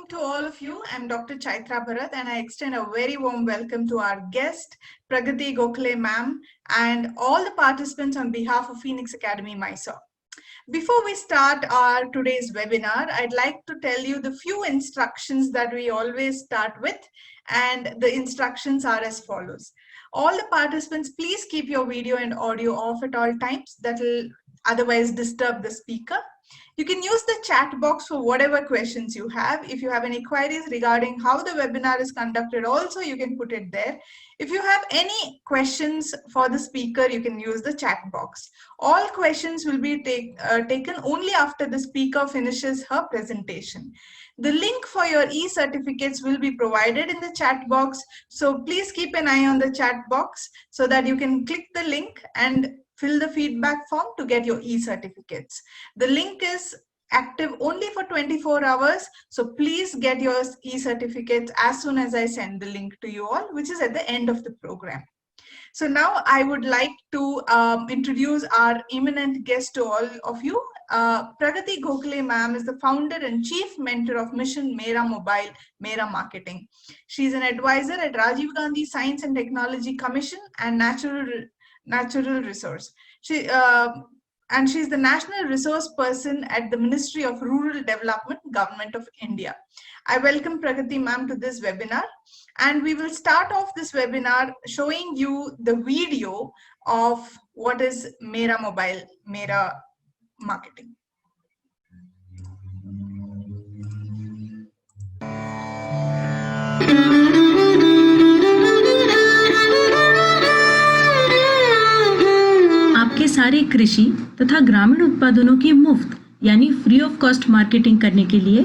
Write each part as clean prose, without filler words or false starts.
to all of you. I'm Dr. Chaitra Bharat and I extend a very warm welcome to our guest, Pragati Gokhale ma'am, and all the participants on behalf of Phoenix Academy, Mysore. Before we start our today's webinar, I'd like to tell you the few instructions that we always start with, and the instructions are as follows. All the participants, please keep your video and audio off at all times. That will otherwise disturb the speaker. You can use the chat box for whatever questions you have. If you have any queries regarding how the webinar is conducted, also you can put it there. If you have any questions for the speaker, you can use the chat box. All questions will be taken only after the speaker finishes her presentation. The link for your e-certificates will be provided in the chat box. So please keep an eye on the chat box so that you can click the link and fill the feedback form to get your e-certificates. The link is active only for 24 hours. So please get your e-certificates as soon as I send the link to you all, which is at the end of the program. So now I would like to introduce our eminent guest to all of you. Pragati Gokhale ma'am is the founder and chief mentor of Mission Mera Mobile, Mera Marketing. She's an advisor at Rajiv Gandhi Science and Technology Commission and Natural Resource. She's the National Resource Person at the Ministry of Rural Development, Government of India. I welcome Pragati ma'am to this webinar, and we will start off this webinar showing you the video of what is Mera Mobile, Mera Marketing. आपके सारे कृषि तथा ग्रामीण उत्पादनों की मुफ्त यानी free of cost marketing करने के लिए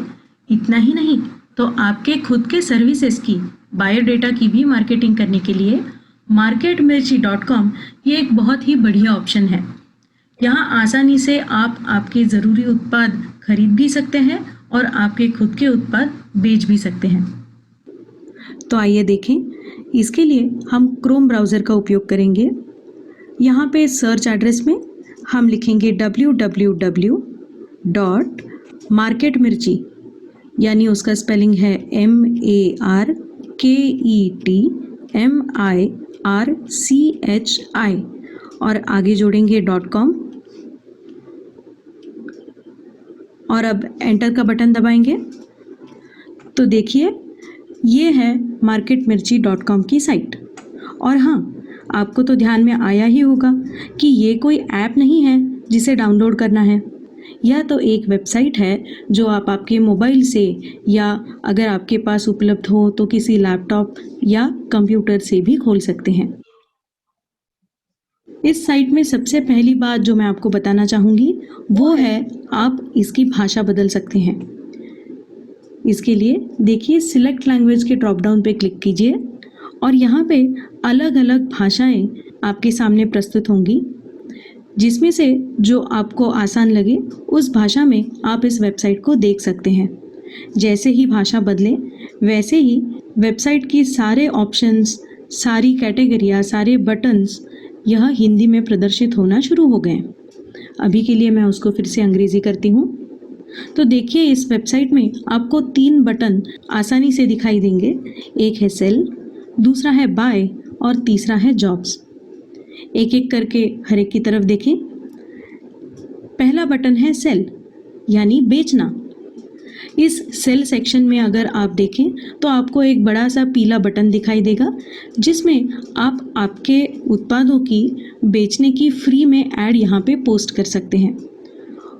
इतना ही नहीं तो आपके खुद के सर्विसेज की बायोडेटा की भी मार्केटिंग करने के लिए marketmirchi.com ये एक बहुत ही बढ़िया ऑप्शन है। यहाँ आसानी से आप आपके ज़रूरी उत्पाद खरीद भी सकते हैं और आपके खुद के उत्पाद बेच भी सकते हैं। तो आइए देखें, इसके लिए हम क्रोम ब्राउज़र का उपयोग करेंगे। यहाँ पे सर्च एड्रेस में हम लिखेंगे www.marketmirchi यानी उसका स्पेलिंग है MARKETMIRCHI और आगे जोड़ेंगे .com और अब एंटर का बटन दबाएंगे तो देखिए ये है marketmirchi.com की साइट। और हाँ, आपको तो ध्यान में आया ही होगा कि ये कोई ऐप नहीं है जिसे डाउनलोड करना है। यह तो एक वेबसाइट है जो आप आपके मोबाइल से या अगर आपके पास उपलब्ध हो तो किसी लैपटॉप या कंप्यूटर से भी खोल सकते हैं। इस साइट में सबसे पहली बात जो मैं आपको बताना चाहूँगी वो है आप इसकी भाषा बदल सकते हैं। इसके लिए देखिए सिलेक्ट लैंग्वेज के ड्रॉप डाउन पे क्लिक कीजिए और यहाँ पे अलग अलग भाषाएं आपके सामने प्रस्तुत होंगी, जिसमें से जो आपको आसान लगे उस भाषा में आप इस वेबसाइट को देख सकते हैं। जैसे ही भाषा बदले वैसे ही वेबसाइट की सारे ऑप्शंस, सारी कैटेगरियाँ, सारे बटन्स यह हिंदी में प्रदर्शित होना शुरू हो गए। अभी के लिए मैं उसको फिर से अंग्रेज़ी करती हूँ। तो देखिए इस वेबसाइट में आपको 3 बटन आसानी से दिखाई देंगे। एक है सेल, दूसरा है बाय और तीसरा है जॉब्स। एक एक करके हर एक की तरफ देखें। पहला बटन है सेल यानी बेचना। इस सेल सेक्शन में अगर आप देखें तो आपको एक बड़ा सा पीला बटन दिखाई देगा जिसमें आप आपके उत्पादों की बेचने की फ्री में ऐड यहाँ पे पोस्ट कर सकते हैं।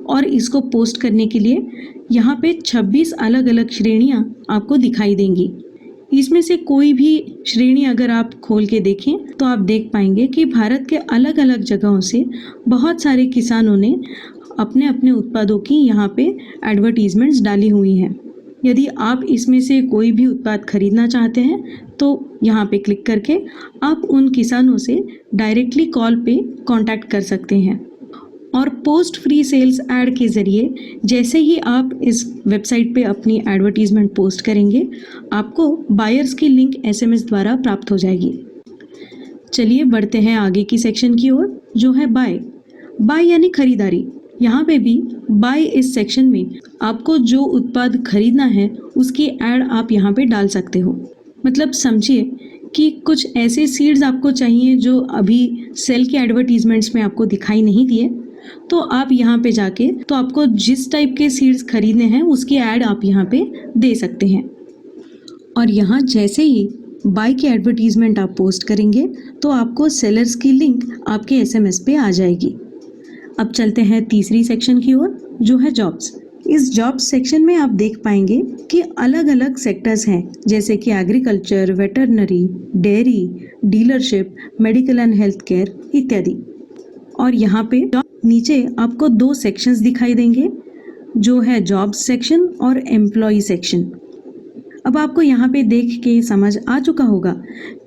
और इसको पोस्ट करने के लिए यहाँ पे 26 अलग अलग श्रेणियाँ आपको दिखाई देंगी। इसमें से कोई भी श्रेणी अगर आप खोल के देखें तो आप देख पाएंगे कि भारत के अलग अलग जगहों से बहुत सारे किसानों ने अपने अपने उत्पादों की यहाँ पे एडवर्टीजमेंट्स डाली हुई हैं। यदि आप इसमें से कोई भी उत्पाद खरीदना चाहते हैं तो यहाँ पे क्लिक करके आप उन किसानों से डायरेक्टली कॉल पे कांटेक्ट कर सकते हैं। और पोस्ट फ्री सेल्स ऐड के ज़रिए जैसे ही आप इस वेबसाइट पे अपनी एडवर्टीज़मेंट पोस्ट करेंगे आपको बायर्स की लिंक SMS द्वारा प्राप्त हो जाएगी। चलिए बढ़ते हैं आगे की सेक्शन की ओर जो है बाय यानी खरीदारी। यहाँ पे भी बाय इस सेक्शन में आपको जो उत्पाद खरीदना है उसकी ऐड आप यहाँ पे डाल सकते हो। मतलब समझिए कि कुछ ऐसे सीड्स आपको चाहिए जो अभी सेल के एडवर्टीजमेंट्स में आपको दिखाई नहीं दिए, तो आप यहाँ पे जाके तो आपको जिस टाइप के सीड्स खरीदने हैं उसकी ऐड आप यहाँ पे दे सकते हैं। और यहाँ जैसे ही बाय की एडवर्टीजमेंट आप पोस्ट करेंगे तो आपको सेलर्स की लिंक आपके एसएमएस पे आ जाएगी। अब चलते हैं तीसरी सेक्शन की ओर, जो है जॉब्स। इस जॉब्स सेक्शन में आप देख पाएंगे कि अलग अलग सेक्टर्स हैं, जैसे कि agriculture, veterinary, dairy, dealership, medical and health care इत्यादि। और यहाँ पे नीचे आपको 2 सेक्शंस दिखाई देंगे, जो है जॉब्स सेक्शन और एम्प्लॉय सेक्शन। अब आपको यहाँ पे देख के समझ आ चुका होगा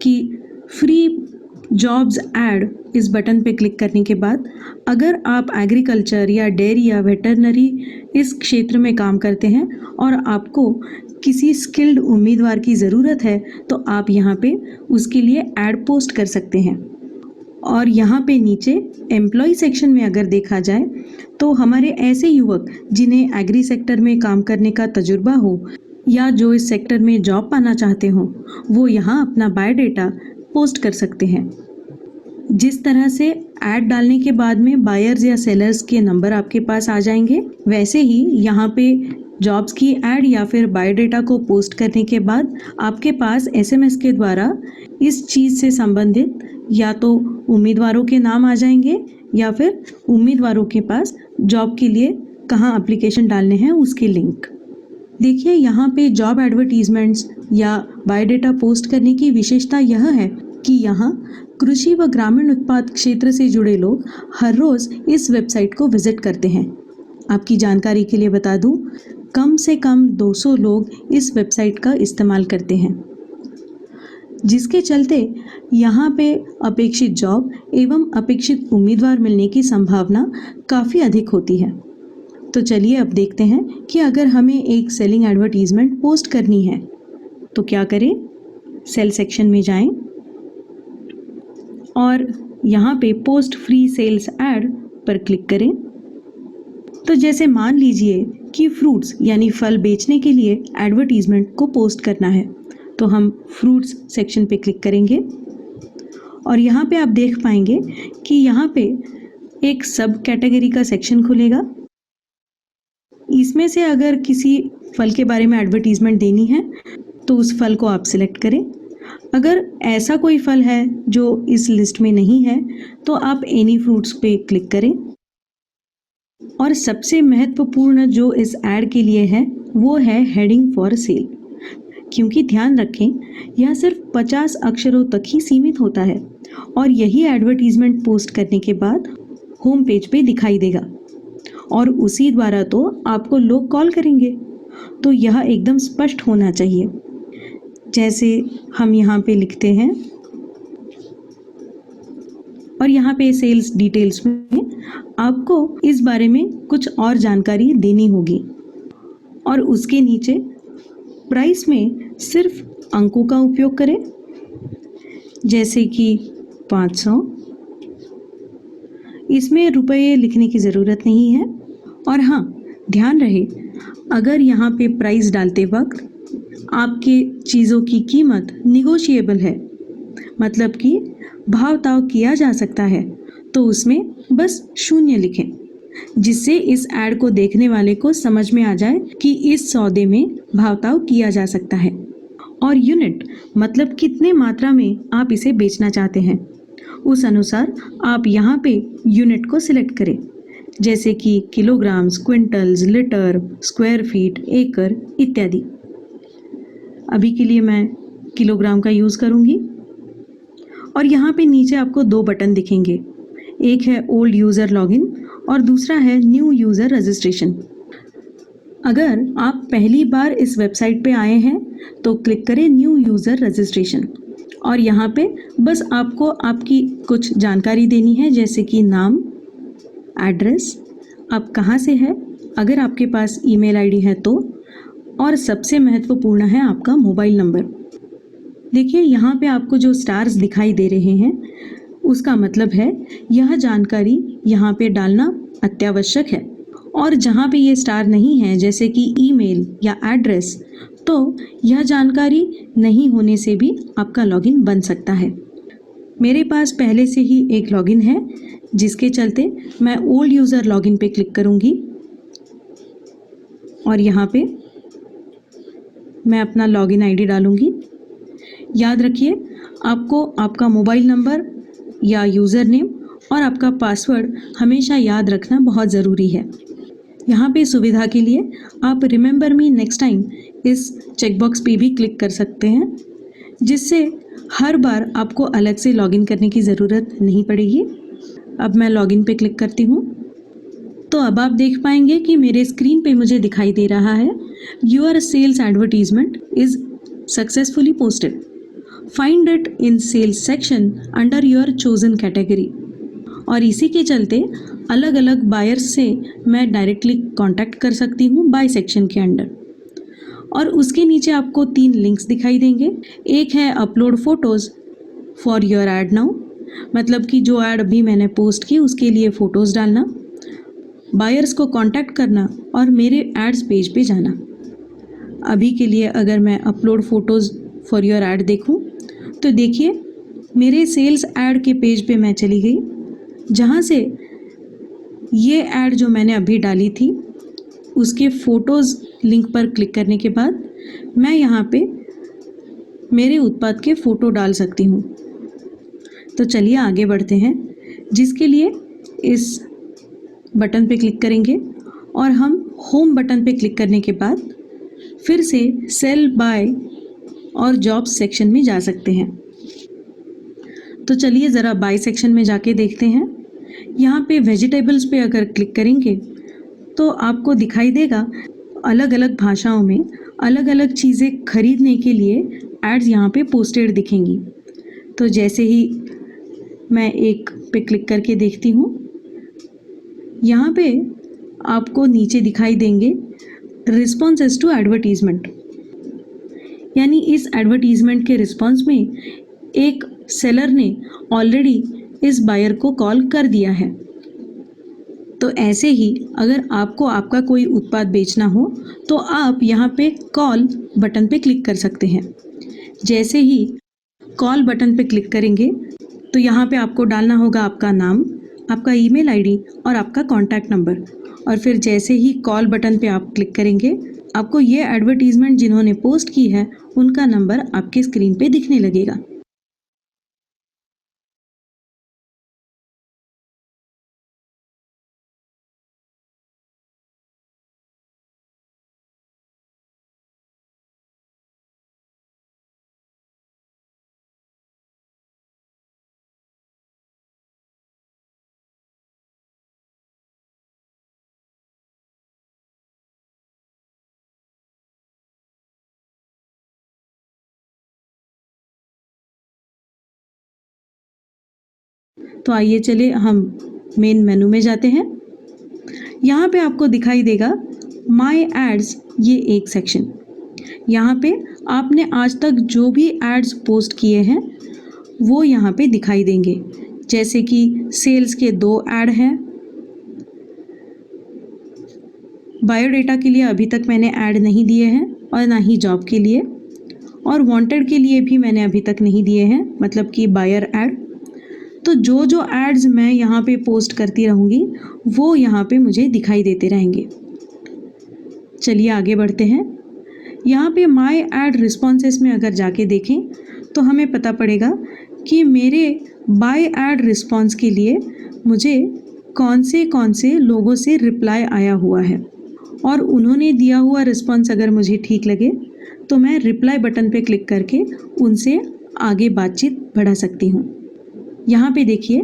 कि फ्री जॉब्स ऐड इस बटन पे क्लिक करने के बाद अगर आप एग्रीकल्चर या डेयरी या वेटरनरी इस क्षेत्र में काम करते हैं और आपको किसी स्किल्ड उम्मीदवार की ज़रूरत है तो आप यहाँ पे उसके लिए ऐड पोस्ट कर सकते हैं। और यहाँ पे नीचे एम्प्लॉय सेक्शन में अगर देखा जाए तो हमारे ऐसे युवक जिन्हें एग्री सेक्टर में काम करने का तजुर्बा हो या जो इस सेक्टर में जॉब पाना चाहते हो, वो यहाँ अपना बायोडेटा पोस्ट कर सकते हैं। जिस तरह से ऐड डालने के बाद में बायर्स या सेलर्स के नंबर आपके पास आ जाएंगे, वैसे ही यहाँ पे जॉब्स की ऐड या फिर बायोडेटा को पोस्ट करने के बाद आपके पास एसएमएस के द्वारा इस चीज़ से संबंधित या तो उम्मीदवारों के नाम आ जाएंगे या फिर उम्मीदवारों के पास जॉब के लिए कहाँ एप्लीकेशन डालने हैं उसकी लिंक। देखिए यहाँ पे जॉब एडवर्टीजमेंट्स या बायोडेटा पोस्ट करने की विशेषता यह है कि यहाँ कृषि व ग्रामीण उत्पाद क्षेत्र से जुड़े लोग हर रोज़ इस वेबसाइट को विजिट करते हैं। आपकी जानकारी के लिए बता दूँ, कम से कम 200 लोग इस वेबसाइट का इस्तेमाल करते हैं, जिसके चलते यहाँ पे अपेक्षित जॉब एवं अपेक्षित उम्मीदवार मिलने की संभावना काफ़ी अधिक होती है। तो चलिए अब देखते हैं कि अगर हमें एक सेलिंग एडवर्टीजमेंट पोस्ट करनी है तो क्या करें। सेल सेक्शन में जाएं और यहाँ पे पोस्ट फ्री सेल्स ऐड पर क्लिक करें। तो जैसे मान लीजिए कि फ्रूट्स यानी फल बेचने के लिए एडवर्टीजमेंट को पोस्ट करना है, तो हम फ्रूट्स सेक्शन पे क्लिक करेंगे और यहाँ पे आप देख पाएंगे कि यहाँ पे एक सब कैटेगरी का सेक्शन खुलेगा। इसमें से अगर किसी फल के बारे में एडवर्टीजमेंट देनी है तो उस फल को आप सिलेक्ट करें। अगर ऐसा कोई फल है जो इस लिस्ट में नहीं है तो आप एनी फ्रूट्स पे क्लिक करें। और सबसे महत्वपूर्ण जो इस ऐड के लिए है वो है हेडिंग फॉर सेल, क्योंकि ध्यान रखें यह सिर्फ 50 अक्षरों तक ही सीमित होता है और यही एडवर्टीजमेंट पोस्ट करने के बाद होम पेज पे दिखाई देगा और उसी द्वारा तो आपको लोग कॉल करेंगे। तो यह एकदम स्पष्ट होना चाहिए। जैसे हम यहाँ पे लिखते हैं और यहाँ पे सेल्स डिटेल्स में आपको इस बारे में कुछ और जानकारी देनी होगी और उसके नीचे प्राइस में सिर्फ अंकों का उपयोग करें, जैसे कि 500। इसमें रुपये लिखने की ज़रूरत नहीं है। और हाँ, ध्यान रहे अगर यहाँ पे प्राइस डालते वक्त आपके चीज़ों की कीमत निगोशिएबल है, मतलब कि भाव ताव किया जा सकता है, तो उसमें बस 0 लिखें, जिससे इस ऐड को देखने वाले को समझ में आ जाए कि इस सौदे में भाव ताव किया जा सकता है। और यूनिट मतलब कितने मात्रा में आप इसे बेचना चाहते हैं, उस अनुसार आप यहाँ पे यूनिट को सिलेक्ट करें, जैसे कि kilograms, quintals, litre, square feet, एकड़ इत्यादि। अभी के लिए मैं किलोग्राम का यूज़ करूँगी। और यहाँ पे नीचे आपको 2 बटन दिखेंगे, एक है ओल्ड यूज़र लॉगिन और दूसरा है न्यू यूज़र रजिस्ट्रेशन। अगर आप पहली बार इस वेबसाइट पे आए हैं तो क्लिक करें न्यू यूज़र रजिस्ट्रेशन और यहाँ पे बस आपको आपकी कुछ जानकारी देनी है, जैसे कि नाम, एड्रेस, आप कहाँ से हैं, अगर आपके पास ईमेल आईडी है तो, और सबसे महत्वपूर्ण है आपका मोबाइल नंबर। देखिए यहाँ पे आपको जो स्टार्स दिखाई दे रहे हैं उसका मतलब है यह जानकारी यहाँ पे डालना अत्यावश्यक है। और जहाँ पे ये स्टार नहीं है, जैसे कि ईमेल या एड्रेस, तो यह जानकारी नहीं होने से भी आपका लॉगिन बन सकता है। मेरे पास पहले से ही एक लॉगिन है, जिसके चलते मैं ओल्ड यूज़र लॉगिन पे क्लिक करूँगी और यहाँ पे मैं अपना लॉगिन आईडी डालूँगी। याद रखिए, आपको आपका मोबाइल नंबर या यूज़र नेम और आपका पासवर्ड हमेशा याद रखना बहुत ज़रूरी है। यहाँ पे सुविधा के लिए आप रिमेंबर मी नेक्स्ट टाइम इस चेकबॉक्स पे भी क्लिक कर सकते हैं, जिससे हर बार आपको अलग से लॉगिन करने की ज़रूरत नहीं पड़ेगी। अब मैं लॉगिन पे क्लिक करती हूँ, तो अब आप देख पाएंगे कि मेरे स्क्रीन पे मुझे दिखाई दे रहा है, your sales advertisement is successfully posted, find it in sales section under your chosen category. और इसी के चलते अलग अलग बायर्स से मैं डायरेक्टली कांटेक्ट कर सकती हूँ बाय सेक्शन के अंडर। और उसके नीचे आपको 3 लिंक्स दिखाई देंगे। एक है upload photos for your add now, मतलब कि जो ऐड अभी मैंने पोस्ट की उसके लिए फ़ोटोज़ डालना, बायर्स को कांटेक्ट करना और मेरे एड्स पेज पे जाना। अभी के लिए अगर मैं upload photos for your add देखूं, तो देखिए मेरे सेल्स ऐड के पेज पे मैं चली गई, जहाँ से ये ऐड जो मैंने अभी डाली थी उसके फ़ोटोज़ लिंक पर क्लिक करने के बाद मैं यहाँ पे मेरे उत्पाद के फ़ोटो डाल सकती हूँ। तो चलिए आगे बढ़ते हैं, जिसके लिए इस बटन पे क्लिक करेंगे और हम होम बटन पे क्लिक करने के बाद फिर से सेल बाय और जॉब्स सेक्शन में जा सकते हैं। तो चलिए ज़रा बाय सेक्शन में जाके देखते हैं। यहाँ पे वेजिटेबल्स पे अगर क्लिक करेंगे तो आपको दिखाई देगा अलग अलग भाषाओं में अलग अलग चीज़ें खरीदने के लिए एड्स यहाँ पे पोस्टेड दिखेंगी। तो जैसे ही मैं एक पे क्लिक करके देखती हूँ, यहाँ पे आपको नीचे दिखाई देंगे रिस्पॉन्सेस टू एडवर्टीजमेंट, यानी इस एडवर्टीजमेंट के रिस्पॉन्स में एक सेलर ने ऑलरेडी इस बायर को कॉल कर दिया है। तो ऐसे ही अगर आपको आपका कोई उत्पाद बेचना हो तो आप यहाँ पे कॉल बटन पे क्लिक कर सकते हैं। जैसे ही कॉल बटन पे क्लिक करेंगे तो यहाँ पे आपको डालना होगा आपका नाम, आपका ईमेल आईडी और आपका कॉन्टैक्ट नंबर। और फिर जैसे ही कॉल बटन पे आप क्लिक करेंगे, आपको ये एडवर्टीजमेंट जिन्होंने पोस्ट की है उनका नंबर आपके स्क्रीन पे दिखने लगेगा। तो आइए चले हम मेन मेनू में जाते हैं। यहाँ पे आपको दिखाई देगा माय एड्स, ये एक सेक्शन। यहाँ पे आपने आज तक जो भी एड्स पोस्ट किए हैं वो यहाँ पे दिखाई देंगे। जैसे कि सेल्स के 2 ऐड हैं, बायोडेटा के लिए अभी तक मैंने ऐड नहीं दिए हैं और ना ही जॉब के लिए, और वांटेड के लिए भी मैंने अभी तक नहीं दिए हैं, मतलब कि बायर ऐड। तो जो जो एड्स मैं यहाँ पे पोस्ट करती रहूँगी वो यहाँ पे मुझे दिखाई देते रहेंगे। चलिए आगे बढ़ते हैं। यहाँ पे माय ऐड रिस्पॉन्सेस में अगर जाके देखें तो हमें पता पड़ेगा कि मेरे बाय ऐड रिस्पॉन्स के लिए मुझे कौन से लोगों से रिप्लाई आया हुआ है, और उन्होंने दिया हुआ रिस्पॉन्स अगर मुझे ठीक लगे तो मैं रिप्लाई बटन पे क्लिक करके उनसे आगे बातचीत बढ़ा सकती हूँ। यहाँ पे देखिए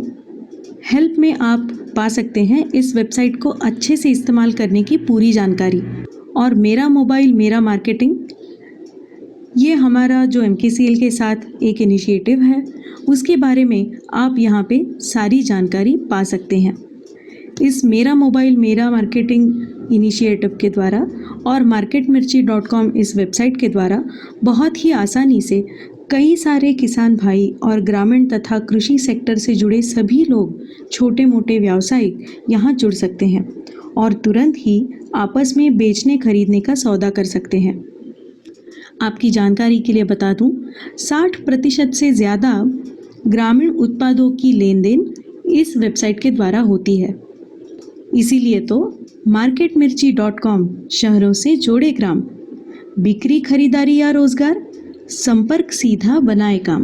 हेल्प में आप पा सकते हैं इस वेबसाइट को अच्छे से इस्तेमाल करने की पूरी जानकारी। और मेरा मोबाइल मेरा मार्केटिंग, ये हमारा जो MKCL के साथ एक इनिशिएटिव है, उसके बारे में आप यहाँ पे सारी जानकारी पा सकते हैं। इस मेरा मोबाइल मेरा मार्केटिंग इनिशिएटिव के द्वारा और marketmirchi.com इस वेबसाइट के द्वारा बहुत ही आसानी से कई सारे किसान भाई और ग्रामीण तथा कृषि सेक्टर से जुड़े सभी लोग छोटे मोटे व्यावसायिक यहाँ जुड़ सकते हैं और तुरंत ही आपस में बेचने खरीदने का सौदा कर सकते हैं। आपकी जानकारी के लिए बता दूं, 60% से ज़्यादा ग्रामीण उत्पादों की लेन देन इस वेबसाइट के द्वारा होती है। इसीलिए तो marketmirchi.com शहरों से जोड़े ग्राम, बिक्री खरीदारी या रोजगार, संपर्क सीधा बनाए काम।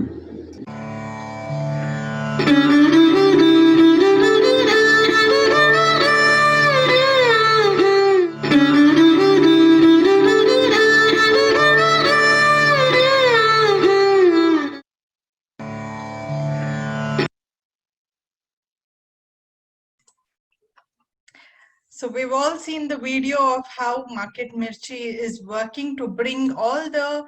So we've all seen the video of how Market Mirchi is working to bring all the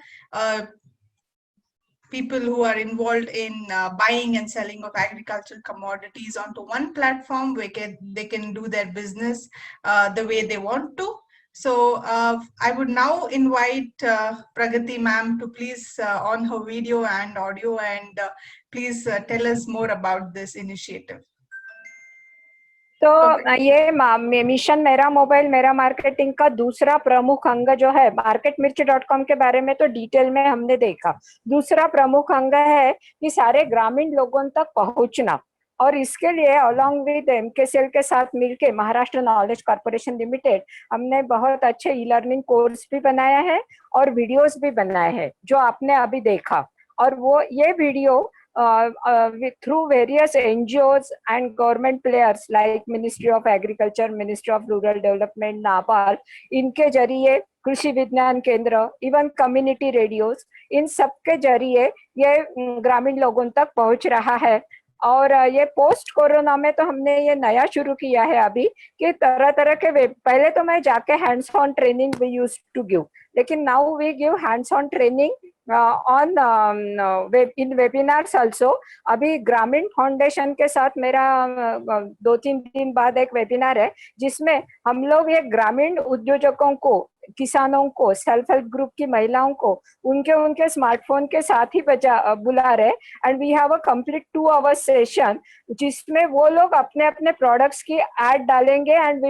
people who are involved in buying and selling of agricultural commodities onto one platform where they can do their business the way they want to. So I would now invite Pragati ma'am to please on her video and audio and please tell us more about this initiative. तो ये mission मेरा mobile मेरा marketing का दूसरा प्रमुख अंग जो है, marketmirchi.com के बारे में तो डिटेल में हमने देखा। दूसरा प्रमुख अंग है कि सारे ग्रामीण लोगों तक पहुंचना, और इसके लिए अलॉन्ग विद MKCL के साथ मिलके महाराष्ट्र नॉलेज कॉर्पोरेशन लिमिटेड हमने बहुत अच्छे ई-लर्निंग कोर्स भी बनाया है और वीडियोस भी बनाए हैं जो आपने अभी देखा। और वो ये video through various NGOs and government players like Ministry of Agriculture, Ministry of Rural Development, NABARD, इनके जरिए कृषि विज्ञान केंद्र, इवन कम्युनिटी रेडियोस, इन सब के जरिए ये ग्रामीण लोगों तक पहुंच रहा है। और ये पोस्ट कोरोना में तो हमने ये नया शुरू किया है अभी कि तरह तरह के पहले तो मैं जाके hands on training we used to give, लेकिन now we give hands on training on in webinars also. अभी ग्रामीण फाउंडेशन के साथ मेरा 2-3 दिन बाद एक वेबिनार है जिसमें हम लोग ये ग्रामीण उद्योजकों को, किसानों को, सेल्फ हेल्प ग्रुप की महिलाओं को उनके स्मार्टफोन के साथ ही बुला रहे, and we have a complete 2 hours session जिसमें वो लोग अपने अपने प्रोडक्ट्स की एड डालेंगे and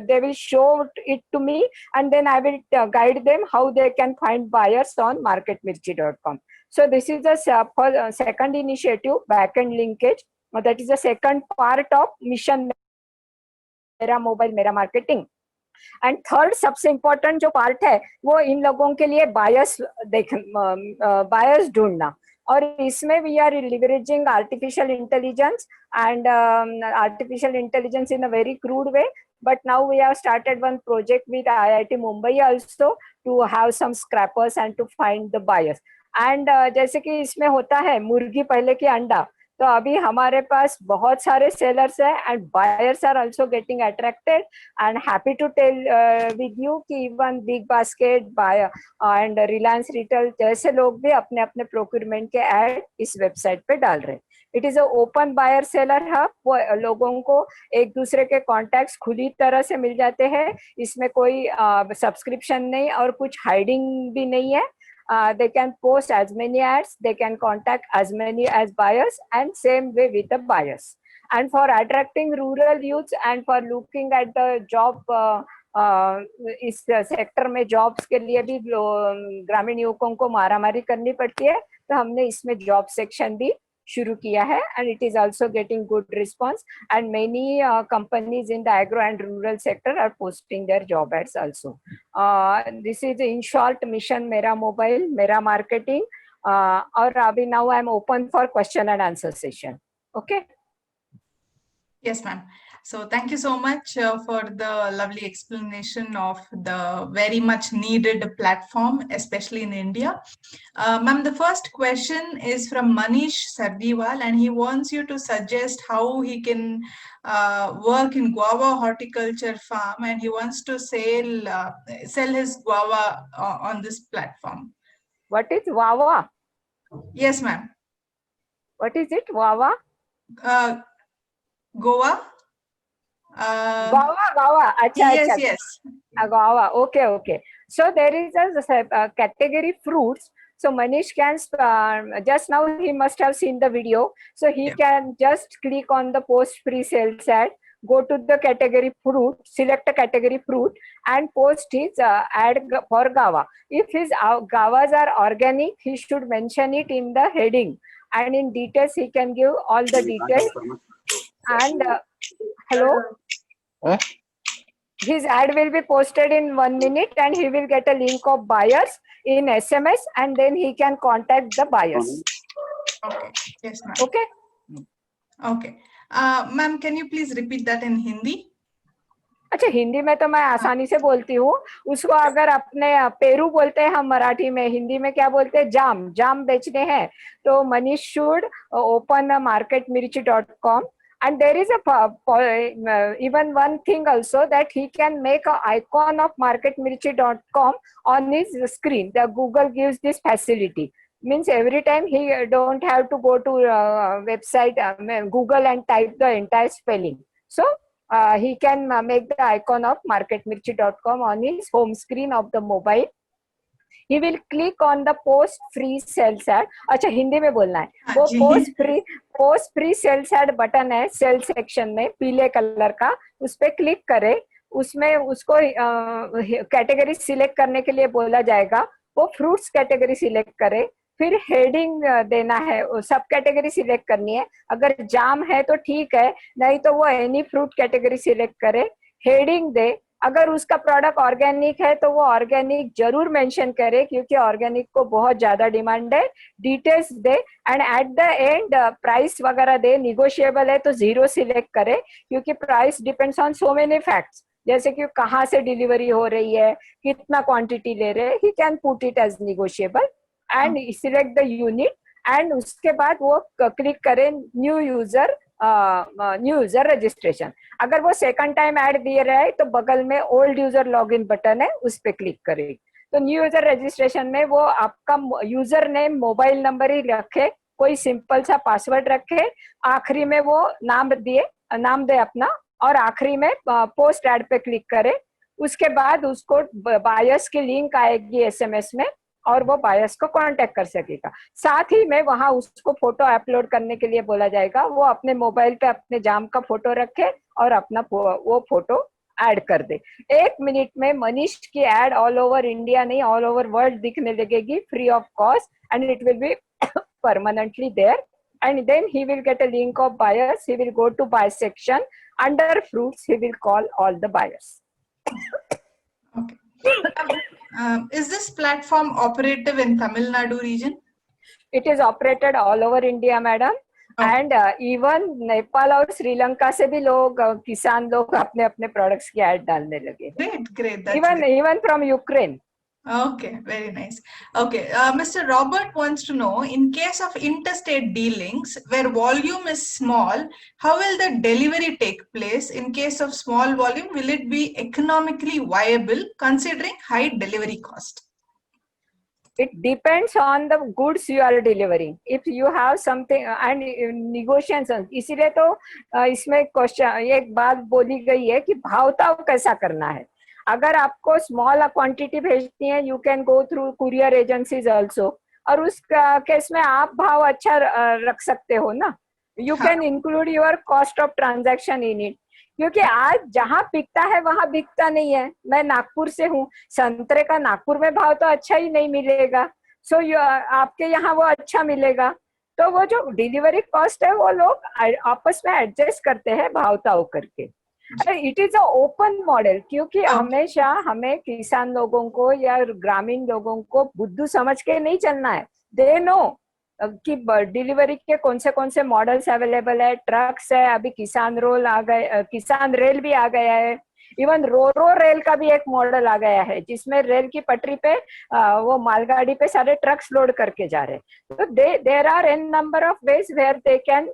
they will show it to me and then I will guide them how they can find buyers on marketmirchi.com. So this is the second initiative, backend linkage, that is the second part of mission मेरा mobile मेरा marketing. And third सबसे important जो part है वो इन लोगों के लिए buyers ढूंढना, और इसमें we are leveraging artificial intelligence and artificial intelligence in a very crude way, but now we have started one project with IIT Mumbai also to have some scrappers and to find the buyers. And जैसे कि इसमें होता है मुर्गी पहले की अंडा, तो अभी हमारे पास बहुत सारे सेलर्स हैं and buyers are also getting attracted and happy to tell with you कि even BigBasket buyer and Reliance Retail जैसे लोग भी अपने अपने प्रोक्यूरमेंट के ऐड इस वेबसाइट पे डाल रहे हैं। It is a open buyer seller hub, वो लोगों को एक दूसरे के कॉन्टैक्ट्स खुली तरह से मिल जाते हैं, इसमें कोई सब्सक्रिप्शन नहीं और कुछ हाइडिंग भी नहीं है। They can post as many ads, they can contact as many as buyers, and same way with the buyers. And for attracting rural youths and for looking at the job इस sector में jobs के लिए भी ग्रामीण युवकों को मारामारी करनी पड़ती है, तो हमने इसमें जॉब सेक्शन भी शुरू किया है and it is also getting good response and many companies in the agro and rural sector are posting their job ads also. This is in short mission मेरा मोबाइल मेरा मार्केटिंग, और अभी now I am open for question and answer session. Okay, yes ma'am. So thank you so much for the lovely explanation of the very much needed platform, especially in India. Ma'am, the first question is from Manish Sardiwal, and he wants you to suggest how he can work in guava horticulture farm, and he wants to sell his guava on this platform. what is guava? Yes, ma'am. What is it, guava? Goa. Guava. Acha, yes, acha. yes. Guava. Okay. So there is a category fruits. So Manish can just now he must have seen the video. So he Yeah. can just click on the post free sales ad, go to the category fruit, select a category fruit, and post his ad for Gava. If his Gavas are organic, he should mention it in the heading, and in details he can give all the details. And hello. Huh? His ad will be posted in 1 minute, and he will get a link of buyers in SMS, and then he can contact the buyers. Okay. Yes, ma'am. Okay. Okay. Ma'am, can you please repeat that in Hindi? अच्छा, हिंदी में तो मैं आसानी से बोलती हूँ. उसको अगर अपने पेरू बोलते हैं हम मराठी में, हिंदी में क्या बोलते हैं, जाम बेचने हैं, तो Manish should open marketmirchi.com. And there is even one thing also, that he can make an icon of marketmirchi.com on his screen. The Google gives this facility. Means every time he don't have to go to website Google and type the entire spelling. So he can make the icon of marketmirchi.com on his home screen of the mobile. He will click on the post free sales ad. अच्छा, हिंदी में बोलना है. वो post free sales ad button है sale section में पीले colour का, उस पे क्लिक करे. उसमें उसको कैटेगरी सिलेक्ट करने के लिए बोला जाएगा. वो फ्रूट्स कैटेगरी सिलेक्ट करे, फिर हेडिंग देना है, सब कैटेगरी सिलेक्ट करनी है. अगर जाम है तो ठीक है, नहीं तो वो एनी फ्रूट कैटेगरी सिलेक्ट करे, हेडिंग दे. अगर उसका प्रोडक्ट ऑर्गेनिक है तो वो ऑर्गेनिक जरूर मेंशन करे, क्योंकि ऑर्गेनिक को बहुत ज्यादा डिमांड है. Details they, and at the end price वगैरह दे. निगोशिएबल है तो 0 सिलेक्ट करे, क्योंकि price depends on so many facts, जैसे कि कहाँ से डिलीवरी हो रही है, कितना क्वांटिटी ले रहे हैं. He can put it as negotiable and select the unit, एंड उसके बाद वो क्लिक करें न्यू यूजर रजिस्ट्रेशन. अगर वो सेकंड टाइम ऐड दे रहा है तो बगल में ओल्ड यूजर लॉगिन बटन है, उस पे क्लिक करें. तो न्यू यूजर रजिस्ट्रेशन में वो आपका यूजर नेम मोबाइल नंबर ही रखे, कोई सिंपल सा पासवर्ड रखे, आखिरी में वो नाम दे अपना, और आखिरी में पोस्ट ऐड पे क्लिक करे. उसके बाद उसको बायर्स की लिंक आएगी SMS में, और वो बायर्स को कांटेक्ट कर सकेगा. साथ ही में वहां उसको फोटो अपलोड करने के लिए बोला जाएगा. वो अपने मोबाइल पे अपने जाम का फोटो रखे और अपना वो फोटो ऐड कर दे. 1 मिनट में मनीष की एड ऑल ओवर इंडिया नहीं, ऑल ओवर वर्ल्ड दिखने लगेगी, free of cost, and it will be permanently there. And then he will get a link of buyers. He will go to buy section. Under fruits, he will call all the buyers. Okay. Is this platform operative in Tamil Nadu region? It is operated all over India, madam. Okay. And even Nepal और श्रीलंका से भी लोग किसान लोग अपने अपने products की add डालने लगे. Great. That's Even from Ukraine. Okay, very nice. Okay, Mr. Robert wants to know, in case of interstate dealings where volume is small, how will the delivery take place? In case of small volume, will it be economically viable considering high delivery cost? It depends on the goods you are delivering. If you have something and negotiations, इसीलिए तो इसमें question एक बात बोली गई है कि भाव-ताव कैसा करना है. अगर आपको स्मॉल क्वांटिटी भेजती है, you can go through courier agencies also, और उस केस में आप भाव अच्छा रख सकते हो ना. You can include your cost of transaction in it, क्योंकि आज जहाँ बिकता है वहां बिकता नहीं है. मैं नागपुर से हूँ, संतरे का नागपुर में भाव तो अच्छा ही नहीं मिलेगा. सो आपके यहाँ वो अच्छा मिलेगा. तो वो जो डिलीवरी कॉस्ट है वो लोग आपस में एडजस्ट करते हैं भाव-ताव करके. It is a open model, क्योंकि हमेशा हमें किसान लोगों को या ग्रामीण लोगों को बुद्धू समझ के नहीं चलना है. दे नो कि डिलीवरी के कौन से मॉडल्स अवेलेबल है. ट्रक्स है, अभी किसान रेल भी आ गया है. इवन रो रेल का भी एक मॉडल आ गया है, जिसमें रेल की पटरी पे वो मालगाड़ी पे सारे ट्रक्स लोड करके जा रहे हैं. तो there are an number of ways where they can.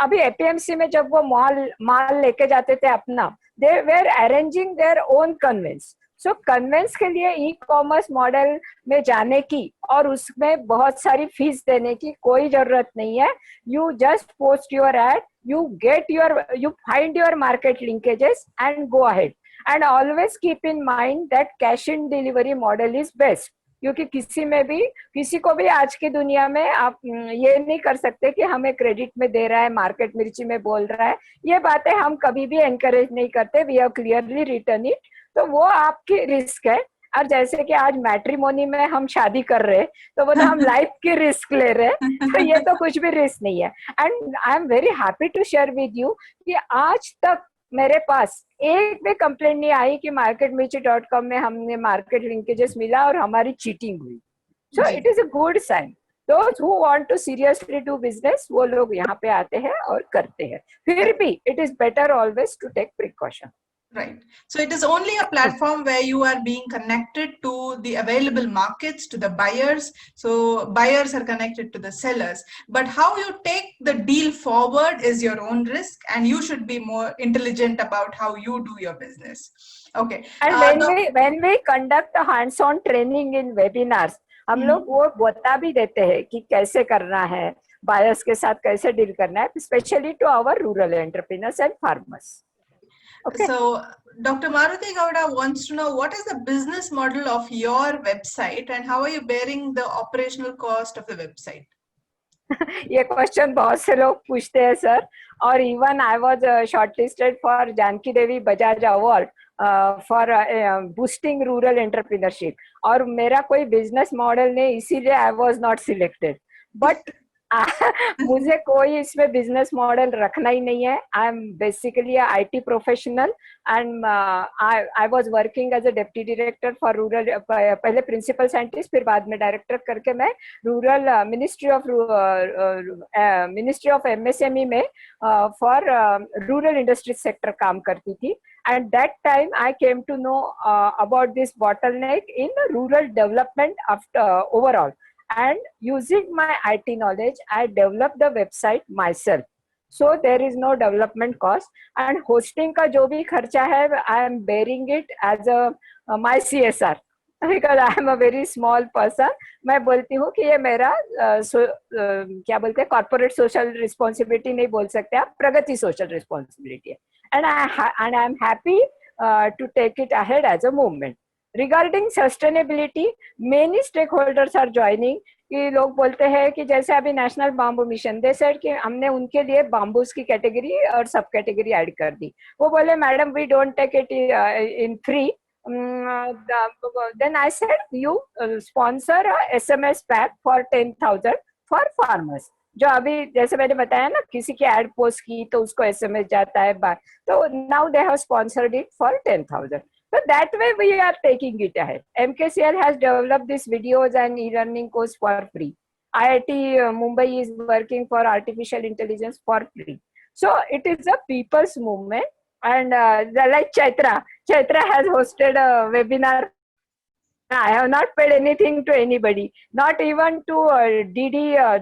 अभी APMC में जब वो माल लेके जाते थे अपना, they were arranging their own conveyance. So conveyance के लिए ई-कॉमर्स मॉडल में जाने की और उसमें बहुत सारी फीस देने की कोई जरूरत नहीं है. You just post your add, you find your market linkages and go ahead, and always keep in mind that cash in delivery model is best. क्योंकि किसी को भी आज की दुनिया में आप ये नहीं कर सकते कि हमें क्रेडिट में दे रहा है, मार्केट मिर्ची में बोल रहा है, ये बातें हम कभी भी एनकरेज नहीं करते। We have clearly written it. तो वो आपकी रिस्क है। और जैसे कि आज मैट्रिमोनी में हम शादी कर रहे हैं, तो वो तो हम लाइफ की रिस्क ले रहे हैं, तो ये तो कुछ भी रिस्क नहीं है। And I am very happy to share with you कि आज तक मेरे पास एक भी कंप्लेंट नहीं आई कि marketmirchi.com में हमने मार्केट लिंकेजेस मिला और हमारी चीटिंग हुई। So it is a good sign. Those who want to seriously do business, वो लोग यहाँ पे आते हैं और करते हैं। फिर भी it is better always to take precaution. Right. So it is only a platform where you are being connected to the available markets, to the buyers. So buyers are connected to the sellers. But how you take the deal forward is your own risk, and you should be more intelligent about how you do your business. Okay. And when we conduct a hands-on training in webinars, हम लोग वो बता भी देते हैं कि कैसे करना है, बायर्स के साथ कैसे डील करना है, specially to our rural entrepreneurs and farmers. Okay. So Dr. Maruti Gowda wants to know what is the business model of your website and how are you bearing the operational cost of the website? ये question बहुत से लोग पूछते हैं sir, और even I was shortlisted for Janaki Devi Bajaj award for boosting rural entrepreneurship, और मेरा कोई बिजनेस मॉडल नहीं, इसीलिए I was not selected. But मुझे कोई इसमें बिजनेस मॉडल रखना ही नहीं है। I am basically IT professional and I was working as a deputy director for rural, पहले प्रिंसिपल साइंटिस्ट, फिर बाद में डायरेक्टर करके मैं रूरल मिनिस्ट्री ऑफ MSME में फॉर रूरल इंडस्ट्री सेक्टर काम करती थी। And that time I came to know about this bottleneck in rural development after overall, and using my IT knowledge I developed the website myself, so there is no development cost, and hosting का जो भी खर्चा है I am bearing it as a my CSR, because I am a very small person. मैं बोलती हूँ कि ये मेरा क्या बोलते हैं, कॉर्पोरेट सोशल रिस्पॉन्सिबिलिटी नहीं बोल सकते आप, प्रगति सोशल रिस्पॉन्सिबिलिटी है, and I am happy to take it ahead as a movement. Regarding sustainability, many stakeholders are joining. कि लोग बोलते हैं कि जैसे अभी national bamboo mission, they said कि हमने उनके लिए बाम्बूस की कैटेगरी और सब कैटेगरी ऐड कर दी। वो बोले madam we don't take it in free. Then I said you sponsor SMS pack for 10,000 for farmers. जो अभी जैसे मैंने बताया ना, किसी की एड पोस्ट की तो उसको SMS जाता है, तो now they have sponsored it for 10,000. So that way we are taking it ahead. MKCL has developed these videos and e-learning course for free. IIT Mumbai is working for artificial intelligence for free. So it is a people's movement, and like Chaitra has hosted a webinar. I have not paid anything to anybody, not even to DD,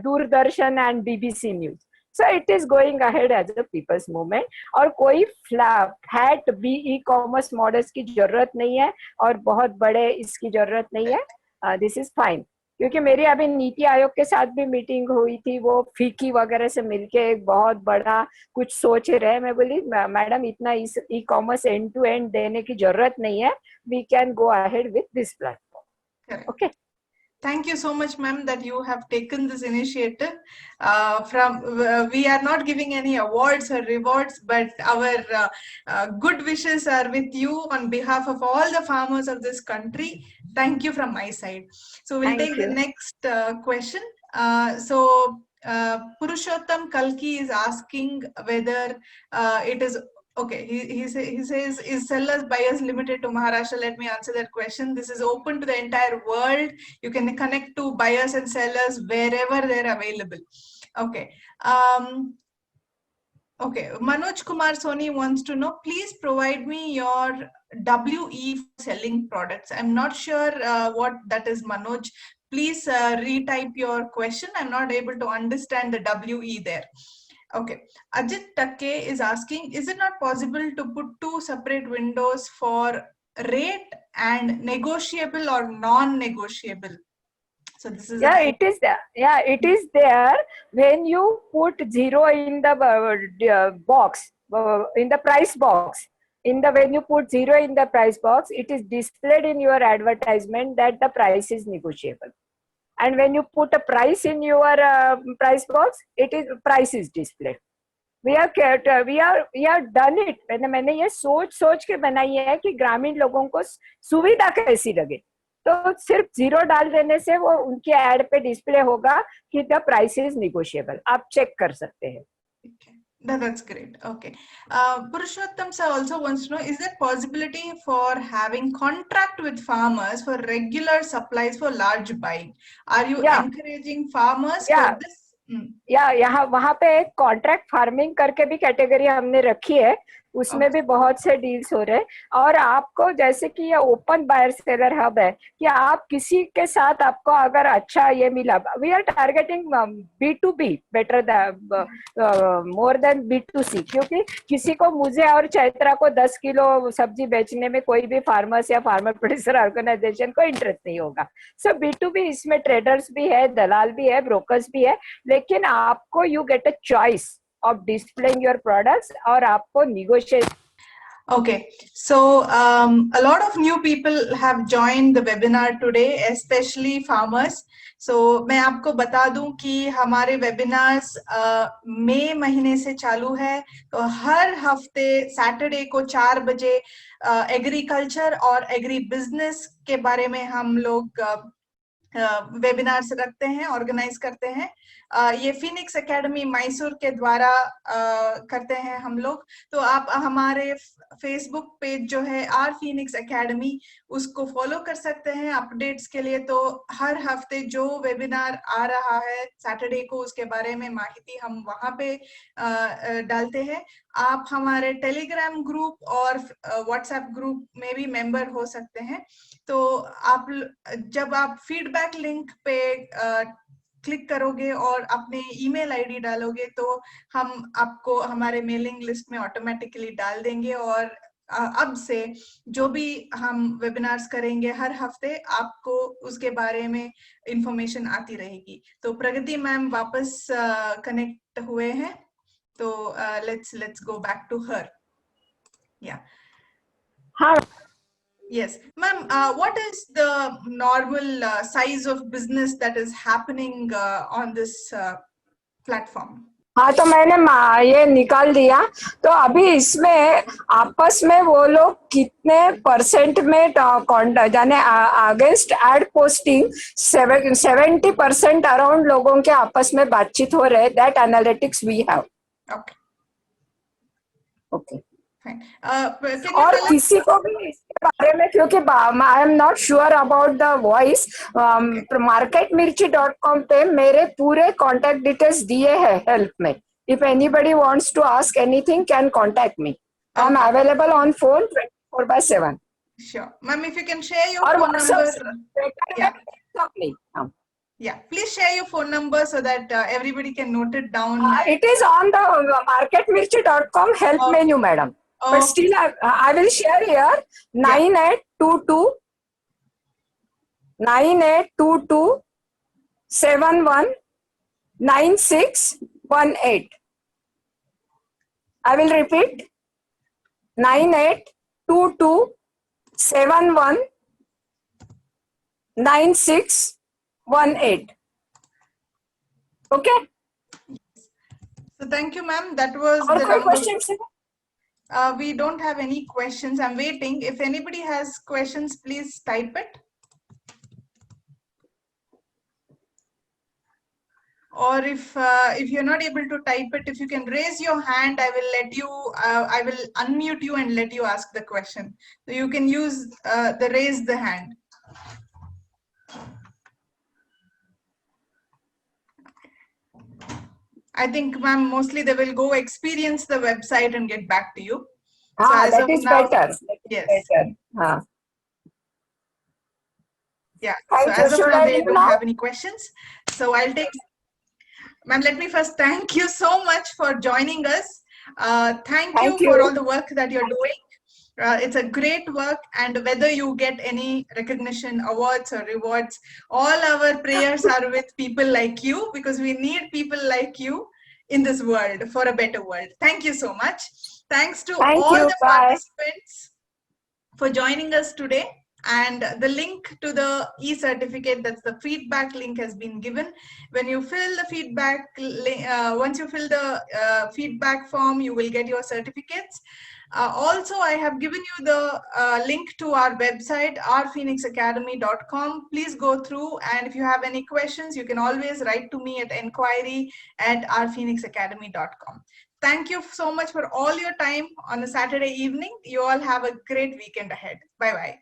Doordarshan and BBC News. So it is going ahead as a people's movement. और कोई flat e-commerce models की जरूरत नहीं है, और बहुत बड़े इसकी जरूरत नहीं है। This is fine. क्योंकि मेरी अभी नीति आयोग के साथ भी मीटिंग हुई थी, वो फीकी वगैरह से मिलके एक बहुत बड़ा कुछ सोच रहे। मैं बोली मैडम इतना ई-कॉमर्स एंड टू एंड देने की जरूरत नहीं है, we can go ahead with this platform. Correct. Okay. Thank you so much, ma'am, that you have taken this initiative. We are not giving any awards or rewards, but our good wishes are with you on behalf of all the farmers of this country. Thank you from my side. So we'll take the next question. Purushottam Kalki is asking whether it is okay. He says, is sellers buyers limited to Maharashtra? Let me answer that question. This is open to the entire world. You can connect to buyers and sellers wherever they're available. Okay. Okay. Manoj Kumar Soni wants to know, please provide me your WE for selling products. I'm not sure what that is, Manoj. Please retype your question. I'm not able to understand the WE there. Okay. Ajit Takke is asking, is it not possible to put two separate windows for rate and negotiable or non-negotiable? So this is it is there. Yeah, it is there. When you put 0 in the box, in the price box, when you put 0 in the price box, it is displayed in your advertisement that the price is negotiable. And when you put a price in your price box, price is displayed. We have done it. मैंने ये सोच के बनाई है कि ग्रामीण लोगों को सुविधा कैसी लगे, तो सिर्फ 0 डाल देने से वो उनकी एड पे डिस्प्ले होगा कि द प्राइस इज निगोशिएबल. आप चेक कर सकते हैं. That's great. Okay. Purushottam sir also wants to know, is there possibility for having contract with farmers for regular supplies for large buying? Are you encouraging farmers for this? यहाँ वहाँ पे एक contract farming करके भी category हमने रखी है, उसमें भी बहुत से डील्स हो रहे हैं. और आपको जैसे कि ये ओपन बायर सेलर हब है कि आप किसी के साथ आपको अगर अच्छा ये मिला, we are targeting B2B better more than B2C, क्योंकि किसी को, मुझे और चैत्रा को 10 किलो सब्जी बेचने में कोई भी फार्मर्स या फार्मर प्रोड्यूसर ऑर्गेनाइजेशन को इंटरेस्ट नहीं होगा. सो B2B इसमें ट्रेडर्स भी है, दलाल भी है, ब्रोकर्स भी है, लेकिन आपको you get a choice of displaying your products or आपको negotiate. Okay, so a lot of new people have joined the webinar today, especially farmers. So मैं आपको बता दूं कि हमारे webinars मई महीने से चालू है, तो हर हफ्ते सैटरडे को 4 बजे एग्रीकल्चर और एग्री बिजनेस के बारे में हम लोग वेबिनार्स रखते हैं, ऑर्गेनाइज करते हैं. ये फिनिक्स एकेडमी मैसूर के द्वारा करते हैं हम लोग. तो आप हमारे फेसबुक पेज जो है आर फिनिक्स एकेडमी, उसको फॉलो कर सकते हैं अपडेट्स के लिए. तो हर हफ्ते जो वेबिनार आ रहा है सैटरडे को, उसके बारे में माहिती हम वहां पे डालते हैं. आप हमारे टेलीग्राम ग्रुप और व्हाट्सएप ग्रुप में भी मेंबर हो सकते हैं. तो आप जब आप फीडबैक लिंक पे क्लिक करोगे और अपने ईमेल आईडी डालोगे, तो हम आपको हमारे मेलिंग लिस्ट में ऑटोमेटिकली डाल देंगे. और अब से जो भी हम वेबिनार्स करेंगे हर हफ्ते, आपको उसके बारे में इंफॉर्मेशन आती रहेगी. तो प्रगति मैम वापस कनेक्ट हुए हैं, तो let's go back to her. या हाँ. Yes, ma'am, what is the normal size of business that is happening on this platform? हाँ, तो मैंने ये निकाल दिया. तो अभी इसमें आपस में वो लोग कितने % में जाने अगेंस्ट एड पोस्टिंग 70% अराउंड लोगों के आपस में बातचीत हो रहे. That analytics we have. Okay. और किसी को भी इसके बारे में, क्योंकि I am not sure about the voice, marketmirchi.com पे मेरे पूरे कॉन्टेक्ट डिटेल्स दिए हैं हेल्प में. If anybody wants to ask anything can contact me. I am available on phone 24/7. Sure, ma'am, if you can share your phone number. Yeah, please share your phone number so that everybody can note it down. It is on the marketmirchi.com help menu, madam. But still, I will share here 9822 719618. I will repeat 9822 719618. Okay. So thank you, ma'am. That was Or the number. Questions? We don't have any questions. I'm waiting. If anybody has questions, please type it. Or if you're not able to type it, if you can raise your hand, I will let you. I will unmute you and let you ask the question. So you can use the raise the hand. I think, ma'am, mostly they will go experience the website and get back to you. So that is now, better. Yes. Better. Yeah. So as of now, they don't have any questions. So I'll take. Ma'am, let me first thank you so much for joining us. Thank you for all the work that you're doing. It's a great work, and whether you get any recognition, awards or rewards, all our prayers are with people like you, because we need people like you in this world, for a better world. Thank you so much. Thanks to Thank all you. the Bye. participants for joining us today. And the link to the e-certificate, that's the feedback link, has been given. When you fill the feedback, once you fill the feedback form, you will get your certificates. Also, I have given you the link to our website, ourphoenixacademy.com. Please go through, and if you have any questions, you can always write to me at enquiry@ourphoenixacademy.com. Thank you so much for all your time on a Saturday evening. You all have a great weekend ahead. Bye-bye.